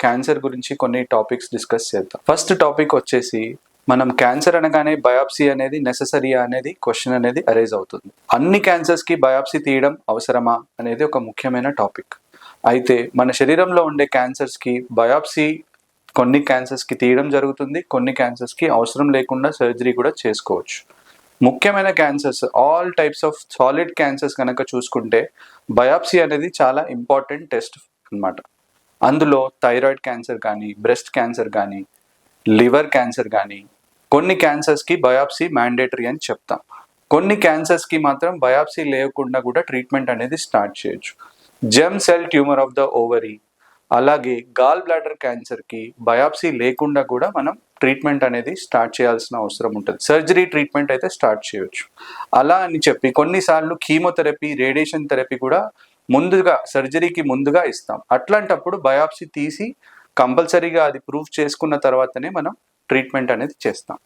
Cancer గురించి కొన్ని topics discuss చేద్దాం. ఫస్ట్ టాపిక్ వచ్చేసి మనం క్యాన్సర్ అనగానే బయాప్సీ అనేది నెససరీయా అనేది క్వశ్చన్ అనేది అరైజ్ అవుతుంది. అన్ని క్యాన్సర్స్కి బయాప్సీ తీయడం అవసరమా అనేది ఒక ముఖ్యమైన టాపిక్. అయితే మన శరీరంలో ఉండే క్యాన్సర్స్కి బయాప్సీ కొన్ని క్యాన్సర్స్కి తీయడం జరుగుతుంది, కొన్ని క్యాన్సర్స్కి అవసరం లేకుండా సర్జరీ కూడా చేసుకోవచ్చు. ముఖ్యమైన cancers all types of solid cancers కనుక చూసుకుంటే బయాప్సీ అనేది చాలా ఇంపార్టెంట్ టెస్ట్ అన్నమాట. అందులో థైరాయిడ్ క్యాన్సర్ కానీ, బ్రెస్ట్ క్యాన్సర్ కానీ, లివర్ క్యాన్సర్ కానీ, కొన్ని క్యాన్సర్స్కి బయాప్సీ మ్యాండేటరీ అని చెప్తాం. కొన్ని క్యాన్సర్స్కి మాత్రం బయాప్సీ లేకుండా కూడా ట్రీట్మెంట్ అనేది స్టార్ట్ చేయొచ్చు. Gem cell tumour of the ovary, అలాగే గాల్ బ్లాడర్ క్యాన్సర్కి బయాప్సీ లేకుండా కూడా మనం ట్రీట్మెంట్ అనేది స్టార్ట్ చేయాల్సిన అవసరం ఉంటుంది. సర్జరీ ట్రీట్మెంట్ అయితే స్టార్ట్ చేయొచ్చు. అలా అని చెప్పి కొన్నిసార్లు కీమోథెరపీ, రేడియేషన్ థెరపీ కూడా ముందుగా సర్జరీకి ముందుగా ఇస్తాం. అట్లాంటప్పుడు బయాప్సీ తీసి కంపల్సరీగా అది ప్రూఫ్ చేసుకున్న తర్వాతనే మనం ట్రీట్మెంట్ అనేది చేస్తాం.